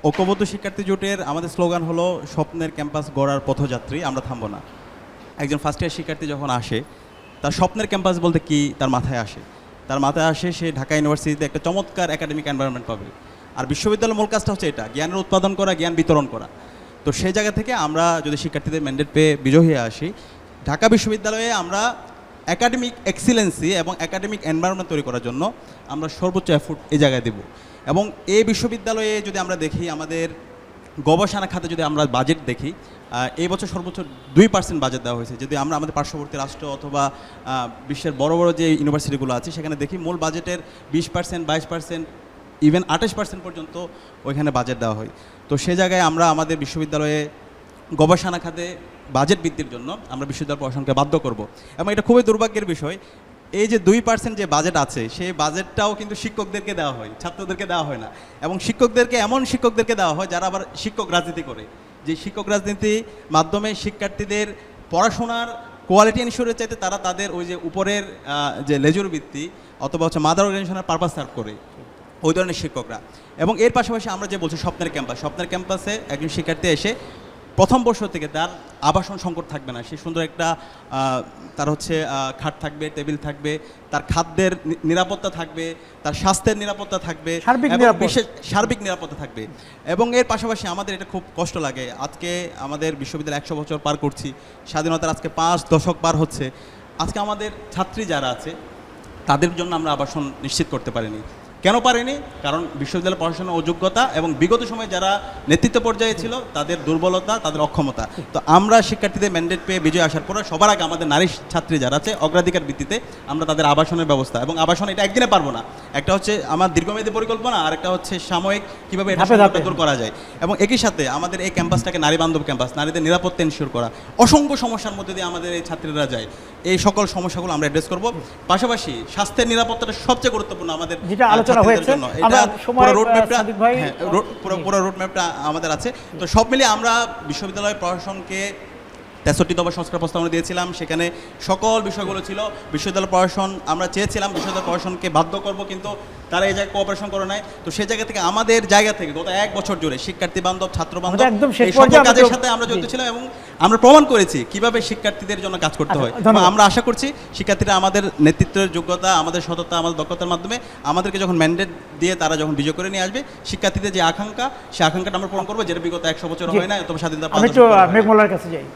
ঐক্যবদ্ধ শিক্ষার্থী জোটের আমাদের স্লোগান হলো স্বপ্নের ক্যাম্পাস গড়ার পথযাত্রী, আমরা থামবো না। একজন ফার্স্ট ইয়ার শিক্ষার্থী যখন আসে, তার স্বপ্নের ক্যাম্পাস বলতে কি তার মাথায় আসে? তার মাথায় আসে সে ঢাকা ইউনিভার্সিটিতে একটা চমৎকার একাডেমিক এনভায়রনমেন্ট পাবে। আর বিশ্ববিদ্যালয়ের মূল কাজটা হচ্ছে এটা, জ্ঞানের উৎপাদন করা, জ্ঞান বিতরণ করা। তো সেই জায়গা থেকে আমরা যদি শিক্ষার্থীদের ম্যান্ডেট পেয়ে বিজয়ী হয়ে আসি, ঢাকা বিশ্ববিদ্যালয়ে আমরা একাডেমিক এক্সিলেন্সি এবং একাডেমিক এনভায়রনমেন্ট তৈরি করার জন্য আমরা সর্বোচ্চ এফোর্ট এই জায়গায় দেব। এবং এই বিশ্ববিদ্যালয়ে যদি আমরা দেখি, আমাদের গবেষণা খাতে যদি আমরা বাজেট দেখি, এই বছর সর্বোচ্চ 2% বাজেট দেওয়া হয়েছে। যদি আমরা আমাদের পার্শ্ববর্তী রাষ্ট্র অথবা বিশ্বের বড় বড় যে ইউনিভার্সিটিগুলো আছে সেখানে দেখি, মূল বাজেটের 20%, 22%, ইভেন 28% পর্যন্ত ওইখানে বাজেট দেওয়া হয়। তো সে জায়গায় আমরা আমাদের বিশ্ববিদ্যালয়ে গবেষণা খাতে বাজেট বৃদ্ধির জন্য আমরা বিশ্ববিদ্যালয় প্রশাসনকে বাধ্য করব। এবং এটা খুবই দুর্ভাগ্যের বিষয়, এই যে 2% যে বাজেট আছে, সেই বাজেটটাও কিন্তু শিক্ষকদেরকে দেওয়া হয়, ছাত্রদেরকে দেওয়া হয় না। এবং শিক্ষকদেরকে এমন শিক্ষকদেরকে দেওয়া হয় যারা আবার শিক্ষক রাজনীতি করে, যে শিক্ষক রাজনীতির মাধ্যমে শিক্ষার্থীদের পড়াশোনার কোয়ালিটি এনশিওরের চাইতে তারা তাদের ওই যে উপরের যে লেজুর ভিত্তি অথবা হচ্ছে মাদার অর্গানাইজেশনের পারপাস সার্ভ করে ওই ধরনের শিক্ষকরা। এবং এর পাশাপাশি আমরা যে বলছি স্বপ্নের ক্যাম্পাস, স্বপ্নের ক্যাম্পাসে একজন শিক্ষার্থী এসে প্রথম বর্ষ থেকে তার আবাসন সংকট থাকবে না। সে সুন্দর একটা তার হচ্ছে খাট থাকবে, টেবিল থাকবে, তার খাদ্যের নিরাপত্তা থাকবে, তার স্বাস্থ্যের নিরাপত্তা থাকবে, বিশেষ সার্বিক নিরাপত্তা থাকবে। এবং এর পাশাপাশি আমাদের এটা খুব কষ্ট লাগে, আজকে আমাদের বিশ্ববিদ্যালয় 100 বছর পার করছি, স্বাধীনতার আজকে 5 দশক পার হচ্ছে, আজকে আমাদের ছাত্রী যারা আছে তাদের জন্য আমরা আবাসন নিশ্চিত করতে পারিনি। কেন পারেনি? কারণ বিশ্ববিদ্যালয় পড়াশোনার অযোগ্যতা এবং বিগত সময়ে যারা নেতৃত্ব পর্যায়ে ছিল তাদের দুর্বলতা, তাদের অক্ষমতা। তো আমরা শিক্ষার্থীদের ম্যান্ডেট পেয়ে বিজয় আসার পর সবার আগে আমাদের নারী ছাত্রী যারা আছে অগ্রাধিকার ভিত্তিতে আমরা তাদের আবাসনের ব্যবস্থা, এবং আবাসন এটা একদিনে পারবো না, একটা হচ্ছে আমার দীর্ঘমেয়াদী পরিকল্পনা, আর একটা হচ্ছে সাময়িক কীভাবে এটা দূর করা যায়। এবং একই সাথে আমাদের এই ক্যাম্পাসটাকে নারী বান্ধব ক্যাম্পাস, নারীদের নিরাপত্তা এনশিওর করা। অসংখ্য সমস্যার মধ্যে দিয়ে আমাদের এই ছাত্রীরা যায়, এই সকল সমস্যাগুলো আমরা অ্যাড্রেস করব। পাশাপাশি স্বাস্থ্যের নিরাপত্তাটা সবচেয়ে গুরুত্বপূর্ণ আমাদের জন্য। পুরো রোডম্যাপটা আমাদের আছে। তো সব মিলিয়ে আমরা বিশ্ববিদ্যালয় প্রশাসনকে 63 দফা সংস্কার প্রস্তাবনা দিয়েছিলাম, সেখানে সকল বিষয়গুলো ছিল। বিশ্ববিদ্যালয় প্রশাসন আমরা চেয়েছিলাম বিশ্ববিদ্যালয় প্রশাসনকে বাধ্য করব, কিন্তু তারা এই জায়গায় কোঅপারেশন করে নাই। তো সেই জায়গা থেকে আমাদের জায়গা থেকে গত 1 বছর জুড়ে শিক্ষার্থী বান্ধব, ছাত্র বান্ধব এই সকল কাজের সাথে আমরা জড়িত ছিলাম, এবং আমরা প্রমাণ করেছি কিভাবে শিক্ষার্থীদের জন্য কাজ করতে হয়। আমরা আশা করছি শিক্ষার্থীরা আমাদের নেতৃত্বের যোগ্যতা, আমাদের সততা, আমাদের দক্ষতার মাধ্যমে আমাদেরকে যখন ম্যান্ডেট দিয়ে তারা যখন বিজয় করে নিয়ে আসবে, শিক্ষার্থীদের যে আকাঙ্ক্ষা, সেই আকাঙ্ক্ষাটা আমরা পূরণ করবো, যেটা বিগত 100 বছর হয় না, অথবা স্বাধীনতা। আমি তো মেঘমলার কাছে যাই।